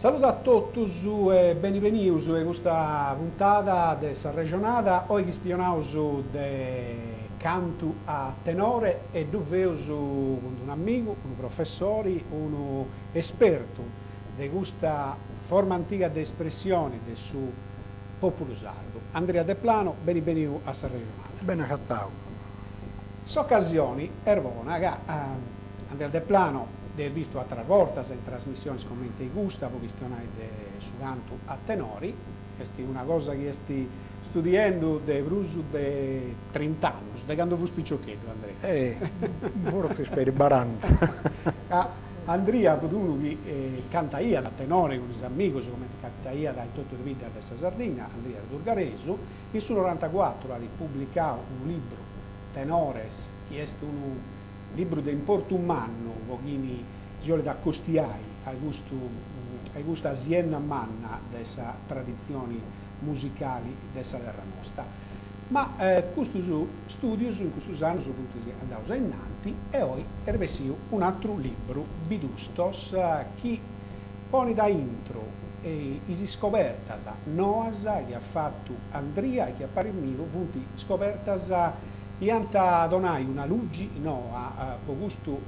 Saluto a tutti e benvenuti a questa puntata de sa regionata. Oggi stiamo de canto a tenore e doveus con un amico, un professore, un esperto di questa forma antica di espressione del suo popolo sardo. Andrea De Plano, benvenuto a sa regionata. Bene cattau. S'occasioni ervona che Andrea De Plano del visto altre volte in trasmissioni come in Gustavo, questionai su canto a tenori, è una cosa che sti studiando de brusu de 30 anni, da quando fu spicciochetto, Andrea. Forse speri 40. Andrea fu uno che canta io da tenore con i amici, come canta io da tutto il video della Sardegna, Andrea Durgaresu, in su 94 ha pubblicato un libro, Tenores, che è un libro di importo umano, pochini giorni da costiai, a questa azienda manna della tradizioni musicali della terra nostra. Ma questi studi in questi anni sono andati innanti e oggi è un altro libro, Bidustos, che pone da intro e si scopertas noas che ha fatto Andrea, che a parer mio funti scopertas e anta donai una luce a questo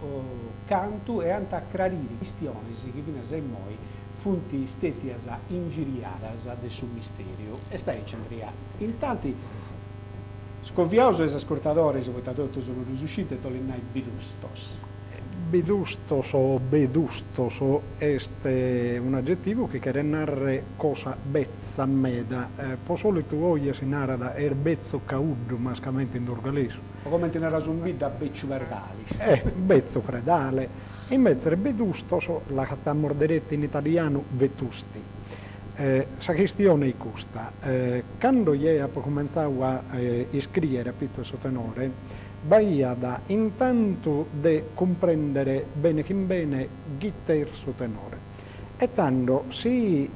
canto e anta clarire questioni che fino a noi funti stetias ingiriadas del suo misterio. E stai Andrea. Intanto sconfiaus es ascoltadores e votatori sono riusciti a tolinai bidustos. Bidustos o bedustos è un aggettivo che quiere narrare cosa bezza meda. Per solito oggi si narra da bezzo cauddo, mascamente in dorgalese. O come ti narra un bid da beccio verdali. Bezzo fredale. Invece bedustos la cattammo diretta in italiano vetusti. La questione è questa. Quando io ho cominciato a scrivere a Pitto e Sotenore, Bahia da intanto di comprendere bene che bene chitter su tenore e tanto sì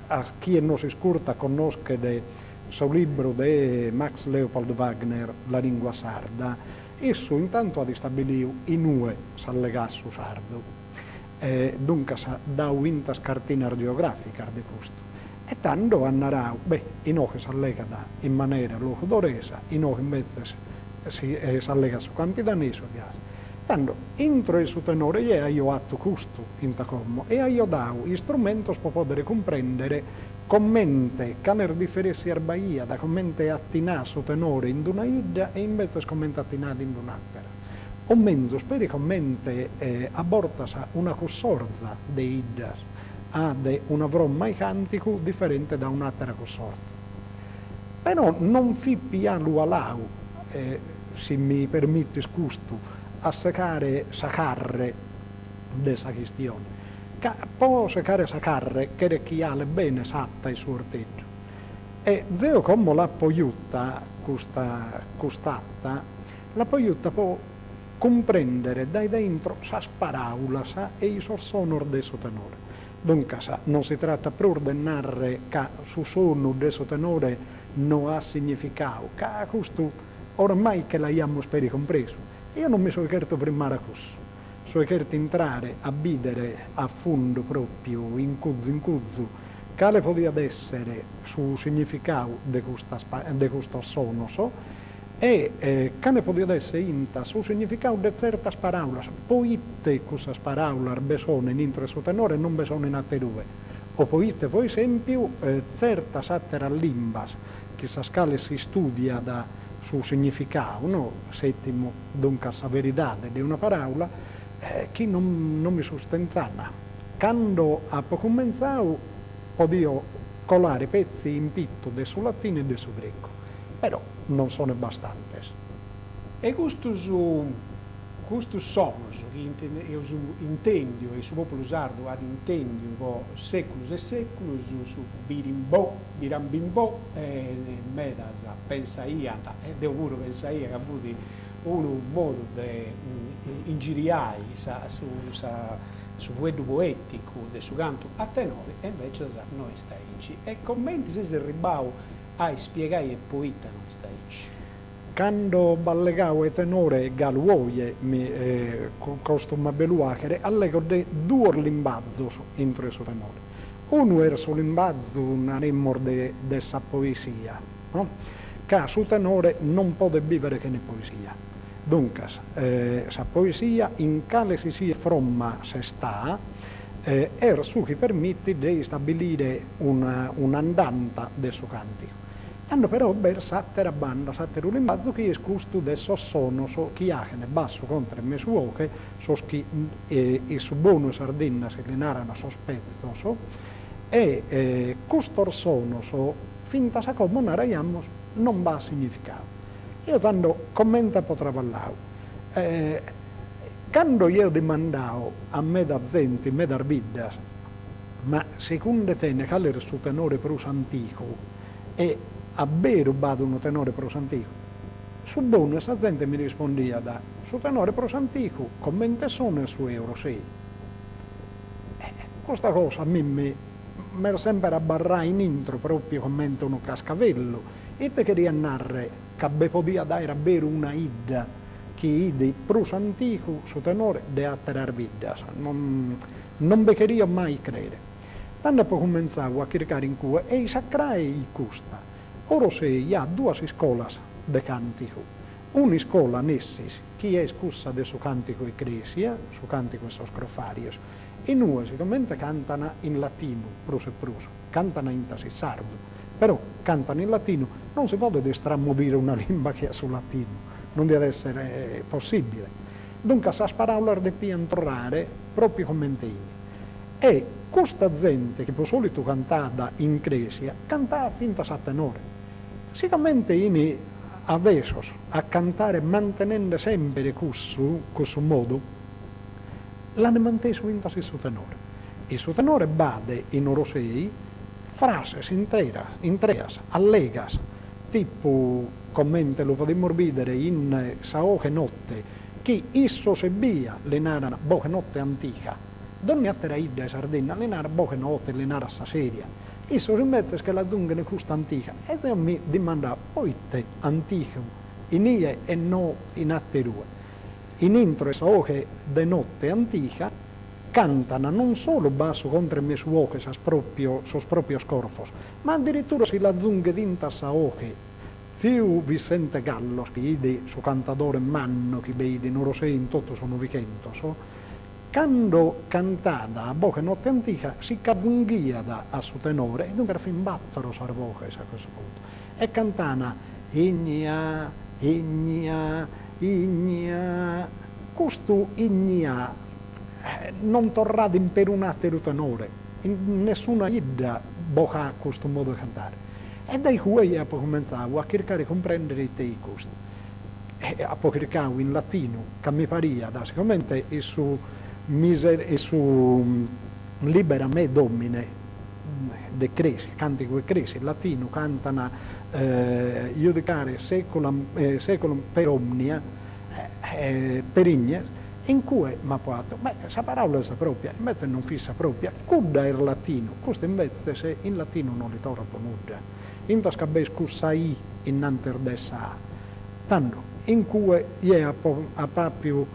a chi non si scurta conosce del suo libro di Max Leopold Wagner La lingua sarda, esso intanto ha stabilito in UE s'allegasso sardo, dunque da un'inta cartina geografica di questo. E tanto annarau, in occhi s'allega in maniera locudoresa, in occhi invece si allega su campi danesi. Tanto, entro il suo tenore, io ho fatto questo in tacommo e io dau strumenti per poter comprendere commente caner differenze arbaia da commente attinà su tenore in una idea e invece commente attinà in un'altra. O mezzo, speri commente abortas una consorza di ideas ha una vromma cantico differente da un'altra consorza. Però non fi piano alau, se mi permette scusto, a secare sacarre dessa questione. Può secare sacarre che chi ha le bene satta il suo orteggio. E zio come la poiutta, questa costata, la poiutta può comprendere dai dentro sa sparaulas e i sorsonor del suo tenore. Dunque non si tratta più di narrare che su sono del suo tenore non ha significato, che questo ormai che l'abbiamo speri compreso. Io non mi sono certo fermare a questo, sono certo entrare a bidere a fondo proprio in cuzzo, quale poteva essere sul significato di questo suono e quale poteva essere inta sul significato di certe parole, poitte queste parole besone in intro suo tenore e non besone in altre due, o poitte per esempio certe altre limbas che sa scala si studia da su significato, no? Settimo, dunque la verità di una parola, che non mi sostentava. Quando ho cominciato, potevo colare pezzi in pitto del suo latino e del suo greco, però non sono abbastanti. E questo sono, che intendo, e su popolo sardo ad intendi un po' secoli e secoli, su birambimbo, medas pensa io, e devo pure pensare io che ha avuto un modo di ingiriare su veddo poetico del suo canto a tenore, e invece noi stai. E commenti se il ribau a spiegare e poeta non stai. quando ballegavo e tenore galuoie mi costuma beluachere, allego de due limbazzi entro su tenore. Uno era sul limbazzo una rimor de sa poesia, no? Che su tenore non può vivere che ne poesia. Dunque, sa poesia in cale si sia fromma se sta, era su che permette di stabilire un'andanta del suo cantico. Hanno però sattera banda, sattera un limbazzo che è scusto del sossono, chi ha che ne basso contro me suoche, e su buono sardina se li narano sospezzo, e custor sono, finta sa come naraiamo, non va a significato. Io tanto commenta po' travallao. Quando io dimandavo a me da zenti, me da arbiddas, ma secondo te ne cale su tenore prus antico e a vero rubato un tenore prus antico? Su buono sta gente mi rispondia da su tenore prus antico, commenta sono su euro 6. Questa cosa a me mi sempre abbarrà in intro proprio commenta uno cascavello e te che riannarre che podia dare a vero una idda che ide prus antico su tenore de atterar viddas. Non beccheria mai credere. Tanto poi cominciavo a cercare in cui e i sacrai i custa. Ora si ha due scuole de cantico. Una scuola nessis, che è scussa de su cantico ecclesia, su cantico e sos crofarios, e noi sicuramente cantano in latino, prus e prus, cantano in tasi sardo, però cantano in latino, non si può stramudire una lingua che è sul latino, non deve essere possibile. Dunque, sa parole de piantorrare proprio come intini. E questa gente che per solito cantava in cresia, cantava finta sa tenore. Sicuramente in avesos a cantare mantenendo sempre questo modo, l'hanno manteso in tasi su tenore. Il suo tenore bade in orosei frases intreas, allegas, tipo, commente lo potremmo ridere in Saoche notte, che isso sebbia le narana boche notte antica, donne attera idda e sardina, le nara boche notte, le nara saseria, isso invece che la zunga ne custa antica, e se mi dimanda, oite antico, in ie e no in atterue. In intro e Saoche de notte antica, cantano non solo basso contro me suoche, sos proprio scorfos, ma addirittura si la zunghe d'inta Saoche, Ziu Vicente Gallo, che ide su cantatore manno, che vede in orosei in tutto sono vicento, quando cantata a boche notte antica si cazzunghiada a su tenore, e dunque fin battero sarvoche a questo punto, e cantana ignia, ignia, ignia, questo ignia non torrà di imperunate il tenore, in nessuna idda boca questo modo di cantare. E dai cui io cominciavo a cercare di comprendere i teicos. E a cercare in latino, che mi paria, da sicuramente e su libera me domine, de cresi, cantico e cresi, in latino cantano iudicare seculum per omnia, per ignes, in cui mi ha fatto, questa parola è propria, invece non fissa propria, cudda è il latino, questo invece se in latino non li torna nulla. In tascabè scussai in anterdessa tanto in cui io ha proprio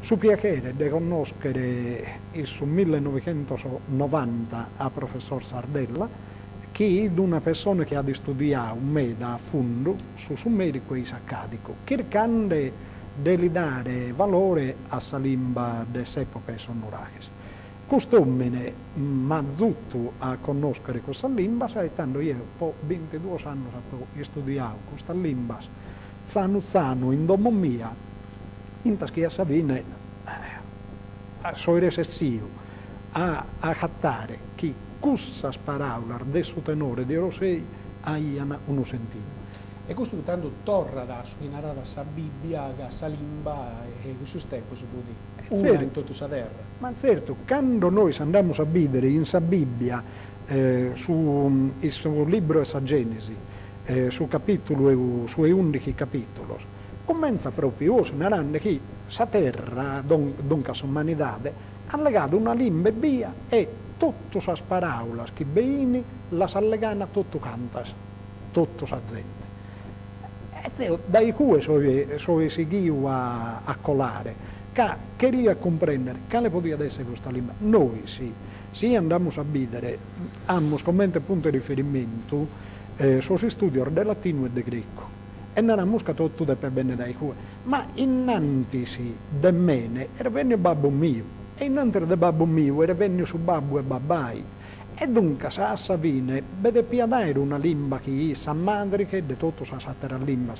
su piacere di conoscere il su 1990 a professor Sardella che è una persona che ha studiato un meda a fondo su medico isaccadico cercando di dare valore a questa lingua delle epoche sonorache. Quest'uomine mi ha zutto a conoscere questa lingua, tanto io ho 22 anni ho studiato questa lingua, zanu in domo mia, in taschia Sabine, sono recessivo a cattare che questa parola del suo tenore di Rosei abbiano uno sentito. E questo tanto torna da suinarata sa Bibbia, sa limba e questo tempo si può dire, una in tutta la terra. Ma certo, quando noi andiamo a vedere in sa Bibbia, su libro e sa Genesi, su capitolo, su 11 capitoli, comincia proprio a narrare che sa terra, dunque la umanità, ha legato una limba e via e tutte le parole che beini la allegano a tutto cantas, tutto sa gente. dai cui sono seguito a colare, che queria comprendere quale poteva essere questa lingua. Noi sì andiamo a vedere, abbiamo come punto di riferimento sui studi del latino e del greco. E non abbiamo tutto per bene dai cui. Ma innanzi di me era venuto babbo mio, e innanzi del babbo mio era venuto su babbo e babbai. E dunque, sa Savine, vede piadare una lingua che sa madre che di tutto sa satera lingua.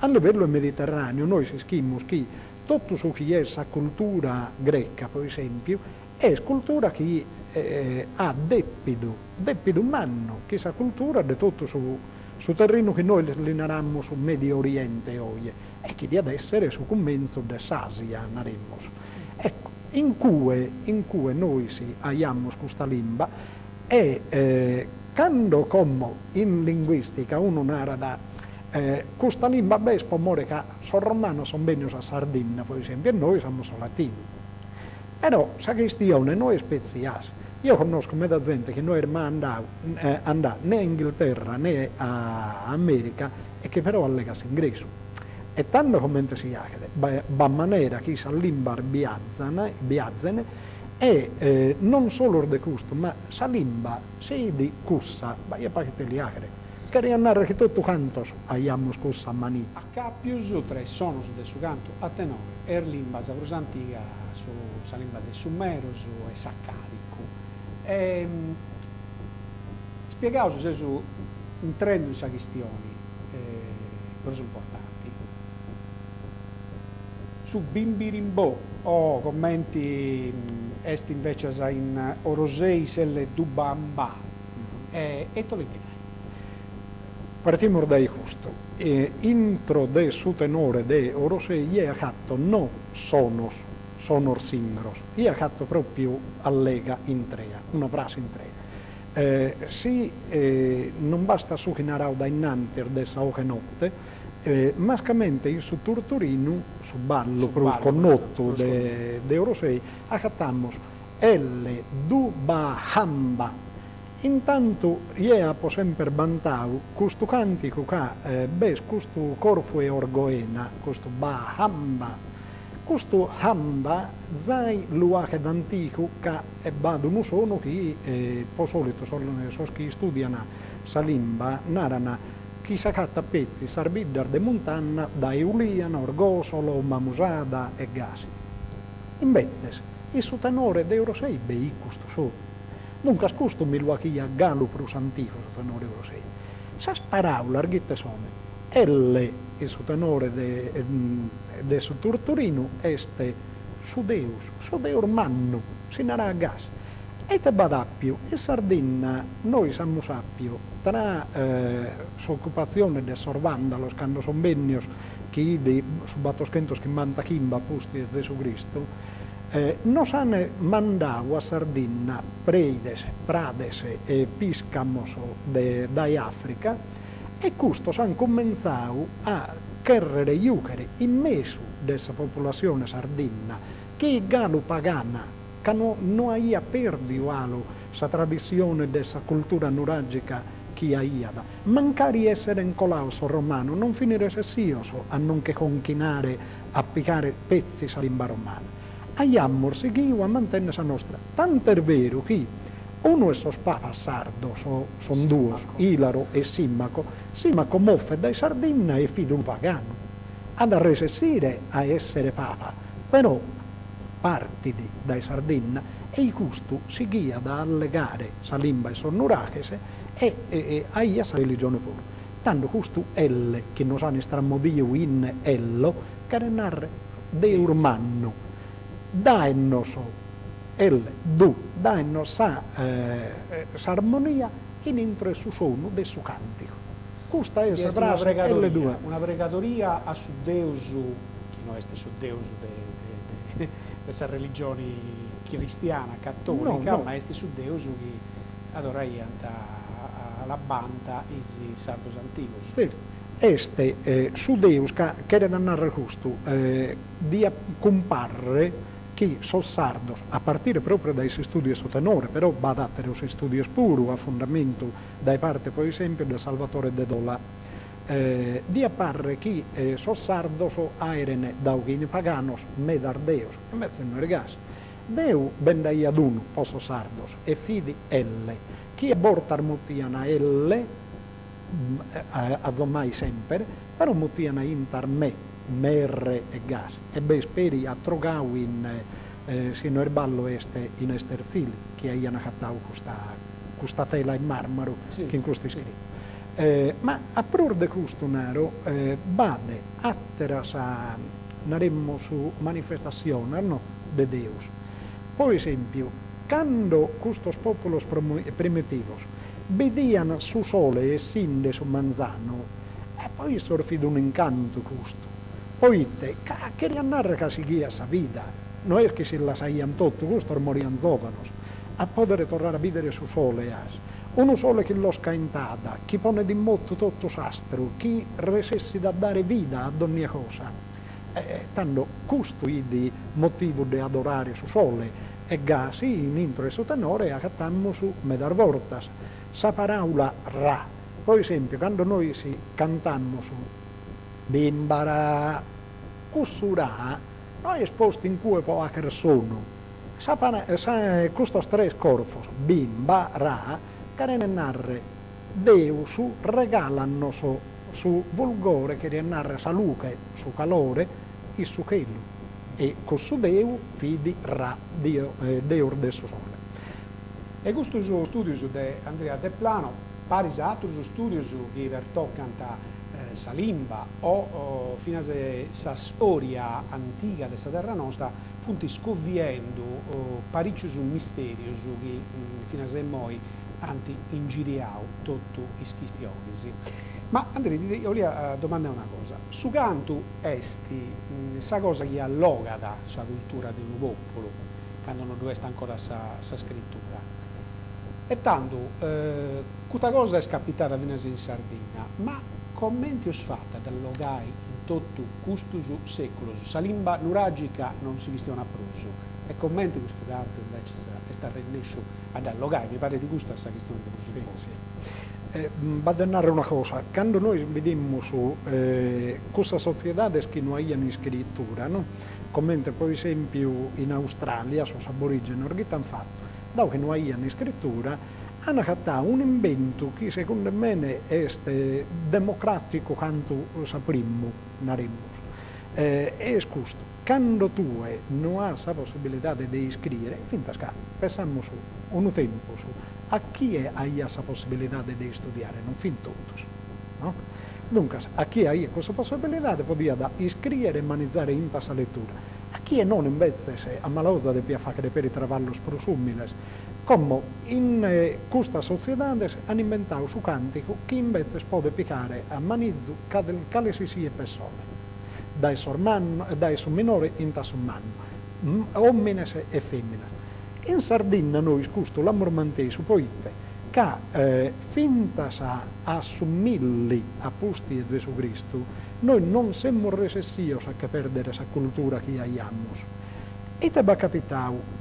A livello mediterraneo noi si schimmo che tutto su che è la cultura greca, per esempio, è cultura che ha depido umano, che sa cultura di tutto su terreno che noi linerammo sul Medio Oriente oggi, e che deve essere su commenzo dell'Asia, naremmo. Ecco, in cui noi abbiamo questa lingua, e quando come in linguistica uno narra questa lingua può morire che sono romano, sono bene a Sardegna, per esempio, e noi siamo solo latini. Però la questione non è speziale. Io conosco molta gente che non è mai andata né in Inghilterra né a America e che però allega l'inglese. E tanto come si chiede, va maniera che sa lingua biazzane, e non solo di questo, ma la lingua, se di cussa, ma io pa che te li agre, che riannare che tutto quanto abbiamo scussa manizia. A più su tre sono su su canto a tenore, er lingua sa antica su lingua del Sumero, su e Saccarico. Spiegavo su un trend di questioni, cose importanti. Su Bimbirimbò o commenti est invece in Orosei selle Dubamba e Tolentino. Partiamo da questo. Intro del suo tenore de Orosei è fatto non sonor singros, è fatto proprio allega in trea, una frase in trea. Non basta su che narrò da innanti dessa oche notte, mascamente in su Turturino, su ballo prosconnotto de Orosei, accattammo elle Dubahamba. Intanto io ho sempre bantato questo cantico che questo corfu e orgoena, questo Bahamba. Questo Hamba zai luache d'antico che vado non sono che per solito sono che studiano la lingua, narrano chi saccatta pezzi sarbidar de montanna da Euliana, Orgosolo, Mamusada e Gasi. Invece, il suo tenore de Orosei bei questo solo. Dunque, questo mi lo ha Galo prus antico, il suo tenore de Orosei. Sa sparau larghette sono, elle, il suo tenore de su Turturino, este su Deus manno, si narà a Gasi. E te badappio, e Sardegna, noi siamo sappio, tra l'occupazione del Sorvandalos, quando sono bennios, che su Battoschentos che manda Kimba, Pusti e Gesù Cristo, nos hanno mandato a Sardegna Preides, Prades e Piscamos da Africa, e questo hanno cominciato a chiedere iuchere in mezzo della popolazione sardegna, che è galo pagana, che non ha perduto la tradizione della cultura nuragica che ha. Mancare essere incolato sul romano, non finire sessioso a non che conchinare a piccare pezzi alla lingua romana. Abbiamo seguito a mantenere la nostra. Tanto è vero che uno è papa sardo, sono due, Ilaro e Simmaco. Simmaco moffe dai Sardegna e fido un pagano. Ad resistere a essere papa, però partiti dai Sardegna e il gusto si guida da allegare la lingua e sonnurachese e a ia sa religione pure. Tanto questo elle che non sa ne stramodio in ello, che narra deur manno, daenos elle du, daenos s'armonia in intro su suono del suo cantico. Questa è la frase elle due. Una pregatoria a su Deus, che non è su Deus de questa religione cristiana, cattolica, ma è su Deus che adorai alla banda i sardos antigos. Sì. Este su Deus che era narrare questo di comparre che sono sardos a partire proprio dai suoi studi su tenore, però badattere i suoi studi puro a fondamento dai parte per esempio del Salvatore de Dola. di apparre chi sos sardos aerene dauchini paganos medar Deus, invece non regas. Deu bendai ad uno, poso sardos, e fidi elle. Chi è bortar mutiana elle, a zommai sempre, però mutiana intar me, merre e gas. E beh, speri a trogau in sino erballo este in Esterzili, che aiana cattau questa tela in marmaro, sì, che in questo è scritto. Ma a prur de questo nero, bade atteras a, naremmo su manifestazione, no, de Deus. Per esempio, quando questi popoli primitivos vediano su sole e sinde su manzano, e poi sorfido un incanto questo. Poi te, che riannarra che si ghia sa vita, non è che se la saian tutto, questo morian giovanos, a poter tornare a vivere su sole. Uno sole che lo scaintata, chi pone di motto tutto sastro, chi resessi da dare vita ad ogni cosa. Tanto questo è il motivo di adorare su sole. E gasi in intro e su tenore accattammo su medar vortas. Sa paraula ra. Per esempio, quando noi si cantammo su bimbara, cussura, noi esposti in cui può hacer sono. Questi tre corfos, bimba, ra, che narre Deus regalano su vulgore che narra sa luce, su calore e su chelo. E con su Deu fidi ra, Deur del sole. E questo studio di Andrea De Plano, pari a altri studi che vertoccano sa limba o fino a sa storia antica della terra nostra, funti scoviendo parecchi misteri che fino a noi hanno ingiriato tutti i schistioni. Ma Andrea, io voglio domandare una cosa. Su canto esti, sa cosa che alloga da sa cultura di un popolo, quando non dovesse ancora sa scrittura. E tanto, questa cosa è capitata fino in Sardegna, ma commenti us fatta dall'allogai in tutto questo secolo, sa limba nuragica non si questiona più, e commenti questo canto invece è stato rinescio ad allogai, mi pare di gusto questa questione di così. Vado a narrare una cosa, quando noi vediamo su questa società che non hanno in scrittura, no? Come per esempio in Australia, su aborigeni, che hanno fatto? Dopo che non hanno in scrittura, hanno fatto un invento che secondo me è democratico quanto sapremmo, è questo. Quando tu non hai la possibilità di scrivere, finta scala, pensiamo su un tempo su a chi hai la possibilità di studiare, non fin tutti. No? Dunque, a chi ha questa possibilità poteva iscrivere e manizzare in questa lettura. A chi non invece se ammalosa di fare per i travallos prosumiles, come in questa società hanno inventato su cantico che invece si può piccare a manizzo quale si sia persone, dai sul minore in tasso manno, uomini e femmine. In Sardegna noi questo l'amormanteso poi che finta a assommilli a posti di Gesù Cristo, noi non siamo recessios a perdere la cultura che abbiamo. E te va capitato,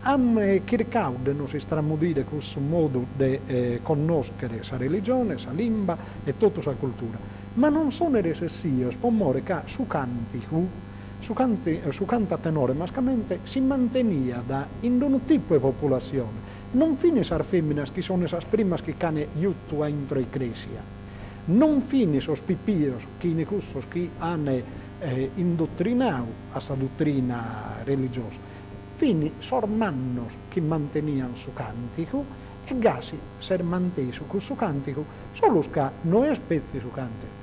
am cercato di non si stramudire questo modo di conoscere la religione, la lingua e tutta la cultura, ma non sono recessios, pomore che su cantico, su canta tenore mascamente si mantenia da in un tipo di popolazione, non fine sar femminas che sono esas primas che cane aiuto a intro ecclesia, non fine sos pipios che in cussos che hanno indottrinado a sa dottrina religiosa, fini sormannos che mantenian su cantico e gasi ser manteso con su cantico solo che non è spezzi su cantico.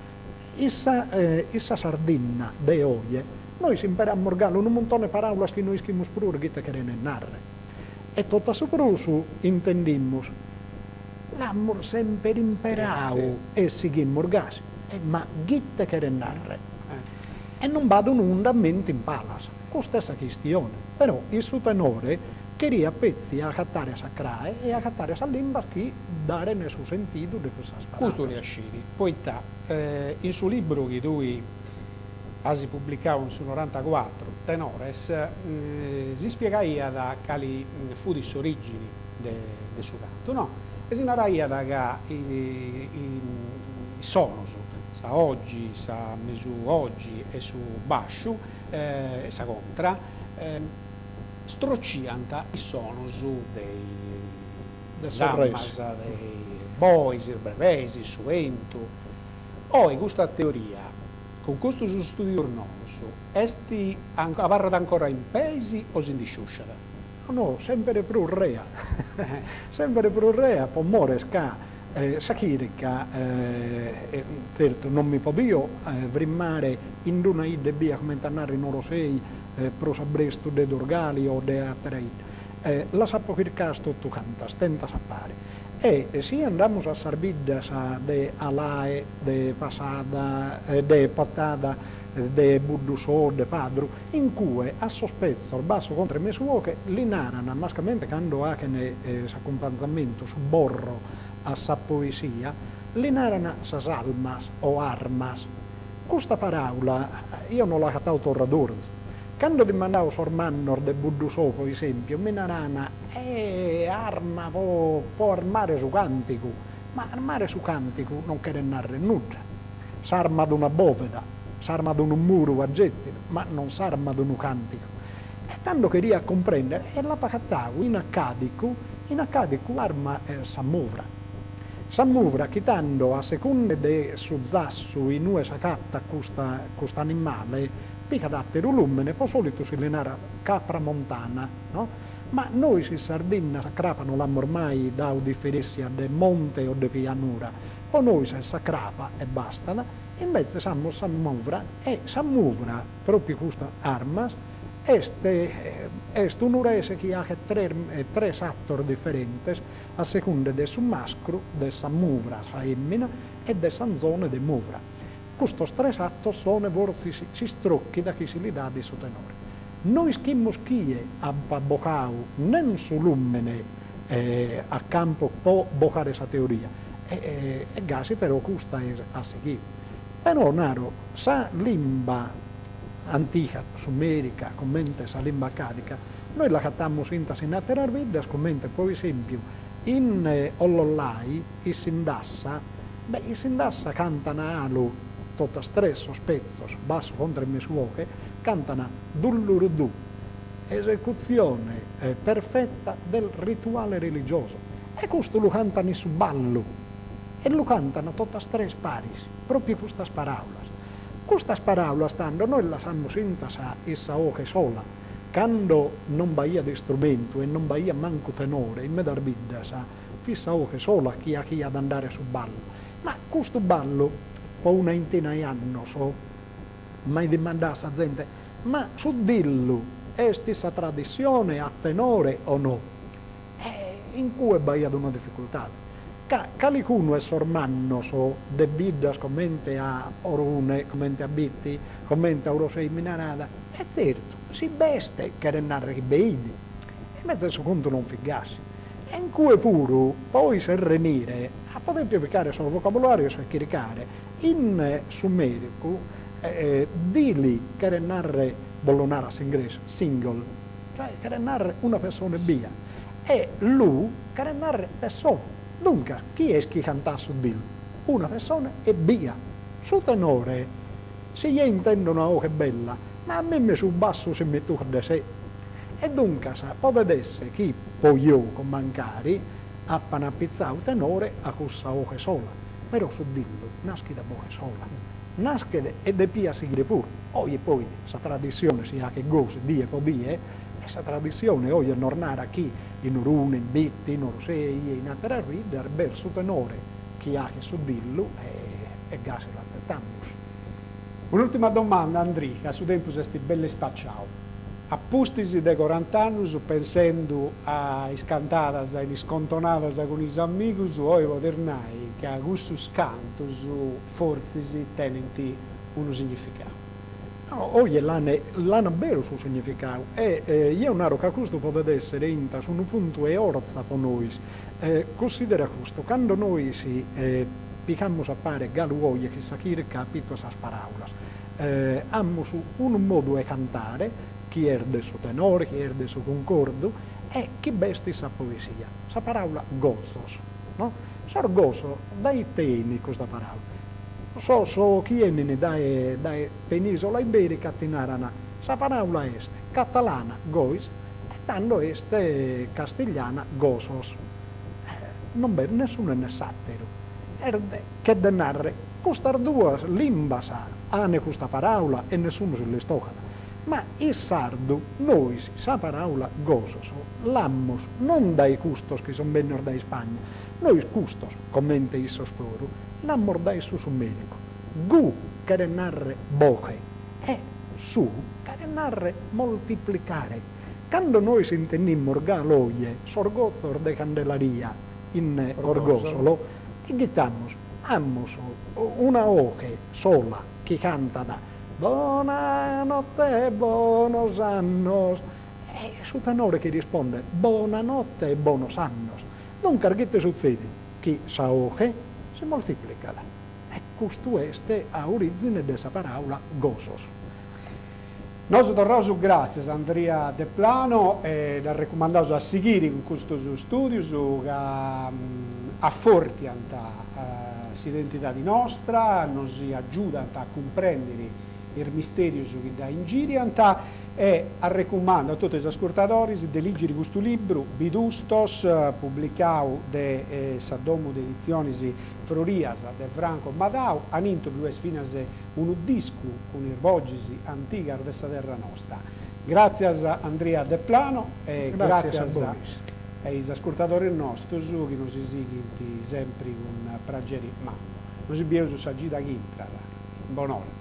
Issa Sardegna de oggi noi si impara a morgare un montone di parole che noi scriviamo pure che ne narre. E tutto su prusu intendimmo l'amor sempre imperau e si che morgasi, ma gitte che ne narre. E non vado nulla in palas, con stessa questione. Però il suo tenore queria pezzi a cattare a sacrae e a cattare a lingua che dare nel suo sentito di questa spalla. Questo riasciri. Poi il suo libro che lui si pubblicava su 94 tenores, si spiegava da quali fu le origini del suo canto, no? E si narrava che sonos, sa oggi, sa mesu oggi e su basciu, e sa contra, stroccianta i sonos dei zammas, dei bois, brevesi, suentu. Oi, questa teoria, con questo studio nostro, esti avarrata ancora in paesi o si disciusciata? No, sempre più rea, sempre più rea, pomore sca, sakirica, certo, non mi podio vrimmare in una idea via come tornare in Orosei, pro sabresto de Dorgali o de Aterein. La sapo circasto tu canta, stenta sapare. E se andiamo a Sarbidas de Alae, de Pasada, de Patada, de Buddusò, de Padru, in cui a sospezzo al basso contro i mesuoche li narrano, mascamente quando ha che ne s'accompagnamento su borro a sa poesia, li narrano sas almas o armas. Questa parola io non l'ho cattata torradorzo. Quando ti mandavo sormannor de Buddusò, per esempio, mi narrana arma può armare su cantico, ma armare su cantico non chiede narrare nulla. S'arma di una boveda, s'arma di un muro a gettito, ma non s'arma di un cantico. E tanto che ria a comprendere, e la pacattavo in accadico arma s'ammuvra. S'ammuvra chitando a seconda de su zassu in ue sacatta questo animale, pica dattere lumene, poi solito si lenara capra montana, no? Ma noi si Sardegna sacrapano l'amormai da differenza de monte o de pianura, poi noi si sacrapa e bastano, invece siamo s'ammuvra e s'ammuvra proprio questa arma est un urese che ha tre attori differenti a seconda del suo maschio, del s'ammuvra, sa emmina e del sanzone de muvra. Questi tre atti sono forse si strocchi da chi si li dà di sotenore. Noi schimmo schie a Bocau, non sull'ummene a campo po' boccare questa teoria, e gasi però questa è a seguire. Però naro, sa limba antica, sumerica, commente sa limba accadica, noi la cattammo sintasi in atterar vidas, commente per esempio in Ollollai, i Sindassa, i Sindassa cantano alu, tutta stresso, spezzos, basso contro i mesuoche, cantano dullurudù, esecuzione perfetta del rituale religioso. E questo lo cantano su ballo, e lo cantano tutta stres paris, proprio queste parole. Queste parole stanno, noi la sanno sintasa essa oche sola, quando non baia di strumento e non baia manco tenore, in medarbidda sa, fissa oche sola chi ha ad andare su ballo. Ma questo ballo, poi una intina anno so, mai dimandasse a gente, ma su dillo, è stessa tradizione a tenore o no? In cui è baia di una difficoltà. Calicuno è sormanno so, de biddas commente a Orune, commente a Bitti, commente a Orosei Minarada, è certo, si beste che renare i beidi, e mezzo su conto non figassi. E in cui pure, poi se renire, a poter più sul vocabolario e caricare, in sumerico, dili che renare bollonara s'ingresso, single, cioè che renare una persona via, e lui che renare persona. Dunque, chi è che canta su dillo? Una persona e via. Su tenore, se gli intendono oh che bella, ma a me su basso si mette da sé. E dunque, può essere che poi io con mancari appena pizzato tenore a questa oche sola. Però su dillo, nasce da boche sola. Nasce e de pia sigre pure. Oggi poi, questa tradizione si ha che gosi, die po die, questa tradizione oggi è tornare a chi in Urune, in Bitti, in Orosei, in Aterarvida, verso tenore, chi ha che su dillo e gas l'accettiamo. Un'ultima domanda, Andrì, a su tempo sei belle spacciao. Appustisi de 40 anni, pensando a iscantadas, a iscontonadas con i amici, oi poternai che a questo scanto, forse si tenenti uno significato. Oggi l'hanno vero sul significato e io naro che questo può essere inta su un punto e orza per noi. Considera questo, quando noi si picammo a pare galuoie che sa chi capito queste parole, abbiamo su un modo di cantare, chi erde su tenore, chi erde su concordo, e chi besti sa poesia. Sa parola gozos, no? Sargoso, dai temi questa parola. so chi viene da penisola iberica tinarana, sa parola este, catalana gois, e tanto este castigliana gosos. Non c'è nessuno ne sattero, che denarre, queste due lingue hanno questa parola e nessuno se le stocca. Ma il sardo, noi, sa parola gosos, l'ammus non dai custos che sono venuti da Spagna, noi custos, commenta il sosporo, l'amor dai su medico. Gu, che narre boche, e su, che narre moltiplicare. Quando noi si intendimmo orgaloie, sorgozzor de candelaria in orgosolo, e diciamo, ammus una oche sola che canta da buonanotte e buonos annos. E su tenore che risponde buonanotte e buonos annos. Dunque, che succede? Che sa oche si moltiplica. E questo è a origine della parola gosos. Noi torniamo grazie a Andrea De Plano e la raccomandiamo a seguire con questo studio che affortianta l'identità nostra, ci aiuta a comprendere il mistero che da in giro e raccomando a tutti gli ascoltatori di leggere questo libro Bidustos, pubblicato da Saddomo di Edizioni Florias de Franco Badau, aninto due sfinas un disco con i vogisi antica della terra nostra. Grazie a Andrea De Plano e grazie agli ascoltatori nostri che ci seguono sempre con piacere. Noi ci abbiamo sagita chi, buon'ora.